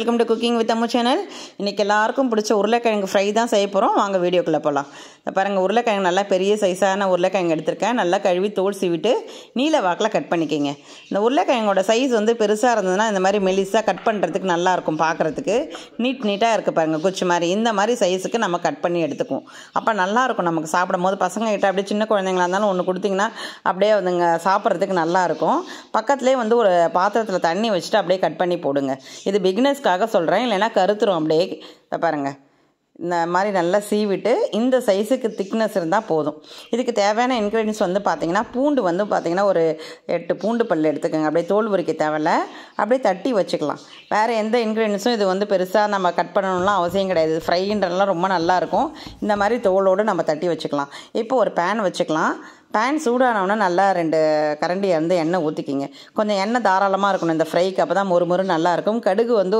Welcome to cooking with Ammu channel. இன்றைக்கி எல்லாருக்கும் பிடிச்ச உருளைக்கிழங்கு ஃப்ரை தான் செய்ய போகிறோம். வாங்க வீடியோக்குள்ளே போகலாம். பாருங்கள், உருளைக்கிழங்கு நல்லா பெரிய சைஸான உருளைக்கிழங்கு எடுத்திருக்கேன். நல்லா கழுவி தோல் சீவிட்டு நீல வாக்கில் கட் பண்ணிக்கிங்க. இந்த உருளைக்கிழங்கோட சைஸ் வந்து பெருசாக இருந்ததுன்னா இந்த மாதிரி மெலிசாக கட் பண்ணுறதுக்கு நல்லாயிருக்கும். பார்க்குறதுக்கு நீட்டாக இருக்குது பாருங்கள், குச்சி மாதிரி. இந்த மாதிரி சைஸுக்கு நம்ம கட் பண்ணி எடுத்துக்குவோம். அப்போ நல்லாயிருக்கும் நமக்கு சாப்பிடும் போது. பசங்க கிட்ட அப்படியே சின்ன குழந்தைங்களா இருந்தாலும் ஒன்று கொடுத்திங்கன்னா அப்படியே வந்துங்க சாப்பிட்றதுக்கு நல்லாயிருக்கும். பக்கத்துலேயே வந்து ஒரு பாத்திரத்தில் தண்ணி வச்சுட்டு அப்படியே கட் பண்ணி போடுங்க. இது பிகினர்ஸ்க்காக சொல்கிறேன், இல்லைன்னா கருத்துரும். அப்படியே பாருங்கள், இந்த மாதிரி நல்லா சீவிட்டு இந்த சைஸுக்கு திக்னஸ் இருந்தால் போதும். இதுக்கு தேவையான இன்க்ரீடியன்ஸ் வந்து பார்த்திங்கன்னா, பூண்டு வந்து பார்த்திங்கன்னா ஒரு 8 பூண்டு பல் எடுத்துக்கோங்க. அப்படியே தோல் உரிக்க தேவையில்ல, அப்படியே தட்டி வச்சுக்கலாம். வேறு எந்த இன்க்ரீடியன்ஸும் இது வந்து பெருசாக நம்ம கட் பண்ணணும்லாம் அவசியம் கிடையாது. ஃப்ரைன்றதுலாம் ரொம்ப நல்லாயிருக்கும். இந்த மாதிரி தோலோடு நம்ம தட்டி வச்சுக்கலாம். இப்போ ஒரு பேன் வச்சுக்கலாம். பேன் சூடானவுடனே நல்லா 2 கரண்டி வந்து எண்ணெய் ஊற்றிக்கிங்க. கொஞ்சம் எண்ணெய் தாராளமாக இருக்கணும் இந்த ஃப்ரைக்கு, அப்போ தான் மொறு நல்லாயிருக்கும். கடுகு வந்து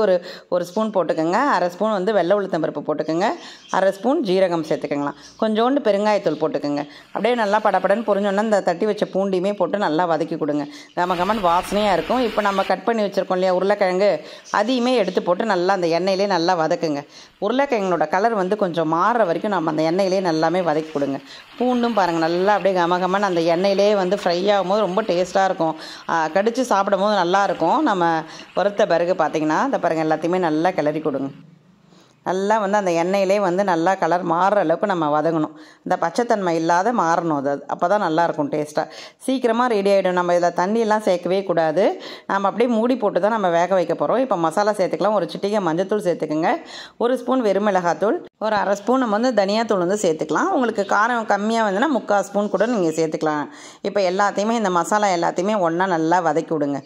ஒரு ஸ்பூன் போட்டுக்கோங்க. 1/2 ஸ்பூன் வந்து வெள்ளை உளுத்தம் பருப்பு போட்டுக்கோங்க. 1/2 ஸ்பூன் ஜீரகம் சேர்த்துக்கங்களாம். கொஞ்சோண்டு பெருங்காயத்தூள் போட்டுக்கோங்க. அப்படியே நல்லா படப்படன்னு பொரிஞ்சோன்னா இந்த தட்டி வச்ச பூண்டியுமே போட்டு நல்லா வதக்கி கொடுங்க. கமகமன் வாசனையாக இருக்கும். இப்போ நம்ம கட் பண்ணி வச்சுருக்கோம் இல்லையா உருளைக்கிழங்கு, அதையுமே எடுத்து போட்டு நல்லா அந்த எண்ணெயிலே நல்லா வதக்குங்க. உருளைக்கிழங்கோட கலர் வந்து கொஞ்சம் மாறுற வரைக்கும் நம்ம அந்த எண்ணெயிலே நல்லாமே வதக்கி கொடுங்க. பூண்டும் பாருங்கள் நல்லா அப்படியே கமகமன் அந்த எண்ணெயிலே வந்து ஃப்ரை ஆகும்போது ரொம்ப டேஸ்ட்டாக இருக்கும். கடித்து சாப்பிடும் போது நல்லாயிருக்கும். நம்ம வறுத்த பிறகு பார்த்திங்கன்னா இந்த பாருங்கள் எல்லாத்தையுமே நல்லா கிளறி கொடுங்க. நல்லா வந்து அந்த எண்ணெயிலே வந்து நல்லா கலர் மாறுற அளவுக்கு நம்ம வதங்கணும். இந்த பச்சைத்தன்மை இல்லாத மாறணும். அது அப்போ தான் நல்லாயிருக்கும் டேஸ்ட்டாக. சீக்கிரமாக ரெடி ஆகிடும். நம்ம இதில் தண்ணியெல்லாம் சேர்க்கவே கூடாது. நம்ம அப்படியே மூடி போட்டு தான் நம்ம வேக வைக்க போகிறோம். இப்போ மசாலா சேர்த்துக்கலாம். ஒரு சிட்டிகை மஞ்சத்தூள் சேர்த்துக்குங்க. 1 ஸ்பூன் வெறுமிளகாத்தூள், ஒரு 1/2 ஸ்பூன் நம்ம வந்து தனியாத்தூள் வந்து சேர்த்துக்கலாம். உங்களுக்கு காரம் கம்மியாக வந்துன்னா 3/4 ஸ்பூன் கூட நீங்கள் சேர்த்துக்கலாம். இப்போ எல்லாத்தையுமே இந்த மசாலா எல்லாத்தையுமே ஒன்றா நல்லா வதக்கி விடுங்க.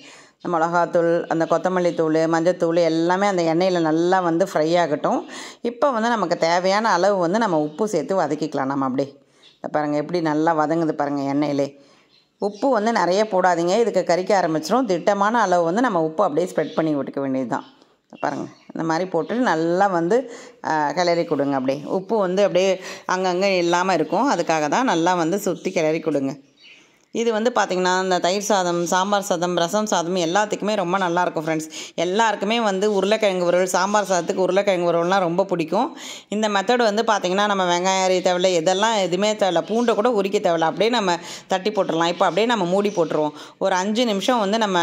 மிளகாத்தூள், அந்த கொத்தமல்லி தூள், மஞ்சத்தூள் எல்லாமே அந்த எண்ணெயில் நல்லா வந்து ஃப்ரை ஆகட்டும். இப்போ வந்து நமக்கு தேவையான அளவு வந்து நம்ம உப்பு சேர்த்து வதக்கிக்கலாம். நம்ம அப்படியே பாருங்கள் எப்படி நல்லா வதங்குது பாருங்கள் எண்ணெயிலே. உப்பு வந்து நிறைய போடாதீங்க, இதுக்கு கறிக்க ஆரம்பிச்சிடும். திட்டமான அளவு வந்து நம்ம உப்பு அப்படியே ஸ்ப்ரெட் பண்ணி விட்டுக்க வேண்டியது தான். பாருங்கள், இந்த மாதிரி போட்டுட்டு நல்லா வந்து கிளறி கொடுங்க. அப்படியே உப்பு வந்து அப்படியே அங்கங்கே இல்லாமல் இருக்கும். அதுக்காக தான் நல்லா வந்து சுற்றி கிளறி கொடுங்க. இது வந்து பார்த்திங்கன்னா இந்த தயிர் சாதம், சாம்பார் சாதம், ரசம் சாதம் எல்லாத்துக்குமே ரொம்ப நல்லாயிருக்கும் ஃப்ரெண்ட்ஸ். எல்லாருக்குமே வந்து உருளைக்கிழங்கு வறுவல், சாம்பார் சாதத்துக்கு உருளைக்கிழங்கு வறுவல்னால் ரொம்ப பிடிக்கும். இந்த மெத்தட் வந்து பார்த்திங்கன்னா நம்ம வெங்காயம் அரிய தேவையில்லை, இதெல்லாம் எதுவுமே தேவையில்ல. பூண்டை கூட உரிக்க தேவையில்ல, அப்படியே நம்ம தட்டி போட்டுடலாம். இப்போ அப்படியே நம்ம மூடி போட்டுருவோம். ஒரு 5 நிமிஷம் வந்து நம்ம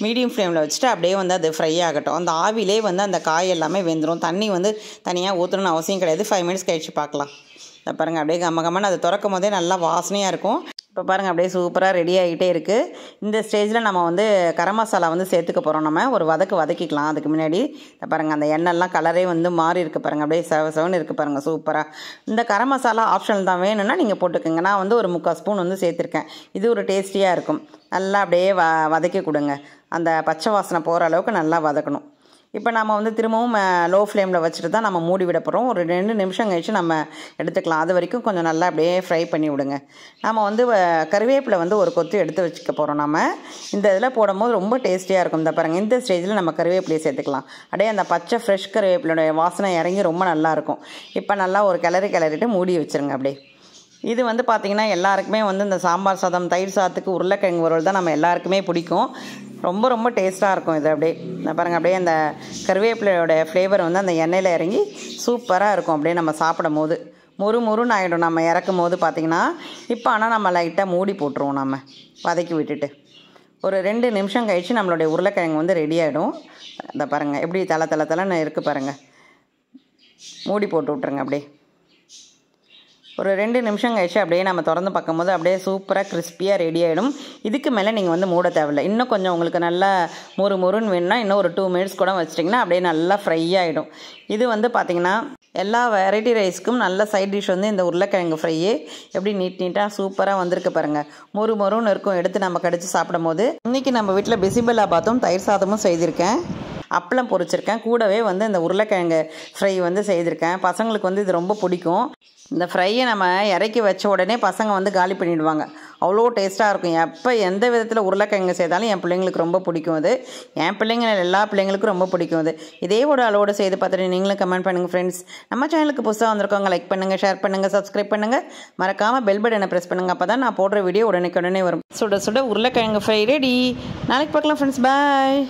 மீடியம் ஃப்ளேமில் வச்சுட்டு அப்படியே வந்து அது ஃப்ரை ஆகட்டும். அந்த ஆவிலே வந்து அந்த காய் எல்லாமே வெந்துடும். தண்ணி வந்து தனியாக ஊற்றணும்னு அவசியம் கிடையாது. 5 மினிட்ஸ் கழிச்சு பார்க்கலாம். பாருங்கள், அப்படியே கம்மன்னு அது திறக்கும் போதே நல்லா வாசனையாக இருக்கும். இப்போ பாருங்கள், அப்படியே சூப்பராக ரெடி ஆகிட்டே இருக்குது. இந்த ஸ்டேஜில் நம்ம வந்து கரம் மசாலா வந்து சேர்த்துக்க போகிறோம். நம்ம ஒரு வதக்கிக்கலாம். அதுக்கு முன்னாடி பாருங்கள், அந்த எண்ணெய்லாம் கலரே வந்து மாறி இருக்குது பாருங்கள். அப்படியே செவன்னு இருக்குது பாருங்கள் சூப்பராக. இந்த கரம் மசாலா ஆப்ஷனல் தான், வேணும்னா நீங்கள் போட்டுக்கோங்க. நான் வந்து ஒரு 3/4 ஸ்பூன் வந்து சேர்த்துருக்கேன். இது ஒரு டேஸ்டியாக இருக்கும். நல்லா அப்படியே வதக்கி கொடுங்க. அந்த பச்சை வாசனை போகிற அளவுக்கு நல்லா வதக்கணும். இப்போ நம்ம வந்து திரும்பவும் லோ ஃப்ளேமில் வச்சுட்டு தான் நம்ம மூடி விட போகிறோம். ஒரு 2 நிமிஷம் கழிச்சு நம்ம எடுத்துக்கலாம். அது வரைக்கும் கொஞ்சம் நல்லா அப்படியே ஃப்ரை பண்ணி விடுங்க. நம்ம வந்து கருவேப்பிலை வந்து ஒரு கொத்து எடுத்து வச்சுக்க போகிறோம். நம்ம இந்த இதில் போடும்போது ரொம்ப டேஸ்டியாக இருக்கும். இந்த பாருங்கள், இந்த ஸ்டேஜில் நம்ம கருவேப்பிலையை சேர்த்துக்கலாம். அப்படியே அந்த பச்சை ஃப்ரெஷ் கருவேப்பிலையோட வாசனை இறங்கி ரொம்ப நல்லாயிருக்கும். இப்போ நல்லா ஒரு கிளறிட்டு மூடி வச்சுருங்க. அப்படியே இது வந்து பார்த்திங்கன்னா எல்லாருக்குமே வந்து இந்த சாம்பார் சாதம், தயிர் சாதத்துக்கு உருளைக்கிழங்கு வறுவல் தான் நம்ம எல்லாருக்குமே பிடிக்கும். ரொம்ப டேஸ்ட்டாக இருக்கும் இது. அப்படியே பாருங்கள், அப்படியே அந்த கருவேப்பிலையோட ஃப்ளேவர் வந்து அந்த எண்ணெயில் இறங்கி சூப்பராக இருக்கும். அப்படியே நம்ம சாப்பிடும் போது மொறுன்னு ஆகிடும் நம்ம இறக்கும் போது பார்த்திங்கன்னா. இப்போ ஆனால் நம்ம லைட்டாக மூடி போட்டுருவோம். நம்ம வதக்கி விட்டுட்டு ஒரு 2 நிமிஷம் கழித்து நம்மளுடைய உருளைக்கிழங்கு வந்து ரெடி ஆகிடும். இந்த பாருங்கள் எப்படி தலை இருக்குது பாருங்கள். மூடி போட்டு விட்ருங்க. அப்படியே ஒரு 2 நிமிஷம் கழிச்சு அப்படியே நம்ம திறந்து பார்க்கும்போது அப்படியே சூப்பராக கிறிஸ்பியாக ரெடி ஆகிடும். இதுக்கு மேலே நீங்கள் வந்து மூட தேவையில்லை. இன்னும் கொஞ்சம் உங்களுக்கு நல்லா மொறுன்னு வேணும்னா இன்னும் ஒரு 2 மினிட்ஸ் கூட வச்சிட்டிங்கன்னா அப்படியே நல்லா ஃப்ரை ஆகிடும். இது வந்து பார்த்திங்கன்னா எல்லா வெரைட்டி ரைஸ்க்கும் நல்ல சைட் டிஷ் வந்து இந்த உருளைக்கிழங்கு ஃப்ரையே. எப்படி நீட்டாக சூப்பராக வந்திருக்கு பாருங்கள். மொறுன்னு இருக்கும் எடுத்து நம்ம கடிச்சு சாப்பிடும் போது. இன்றைக்கி நம்ம வீட்டில் பிசிபெல்லாபாத்தும் தயிர் சாதமும் செய்திருக்கேன். அப்பளம் பொரிச்சிருக்கேன். கூடவே வந்து இந்த உருளைக்கிழங்கு ஃப்ரை வந்து செய்திருக்கேன். பசங்களுக்கு வந்து இது ரொம்ப பிடிக்கும். இந்த ஃப்ரையை நம்ம இறக்கி வச்ச உடனே பசங்க வந்து காலி பண்ணிவிடுவாங்க. அவ்வளோ டேஸ்ட்டாக இருக்கும். எப்போ எந்த விதத்தில் உருளைக்கிழங்கு செய்தாலும் என் பிள்ளைங்களுக்கு ரொம்ப பிடிக்கும். அது என் பிள்ளைங்க எல்லா பிள்ளைங்களுக்கும் ரொம்ப பிடிக்கும். அது இதே ஒரு அளவோடு செய்து பார்த்துட்டு நீங்களும் கமெண்ட் பண்ணுங்கள் ஃப்ரெண்ட்ஸ். நம்ம சேனலுக்கு புதுசாக வந்திருக்கவங்க லைக் பண்ணுங்கள், ஷேர் பண்ணுங்கள், சப்ஸ்கிரைப் பண்ணுங்கள். மறக்காமல் பெல் பட்டனை ப்ரெஸ் பண்ணுங்கள். அப்போ தான் நான் போடுற வீடியோ உடனே வரும். சுட உருளைக்கிழங்கு ஃப்ரை ரெடி. நாளைக்கு பார்க்கலாம் ஃப்ரெண்ட்ஸ். பாய்.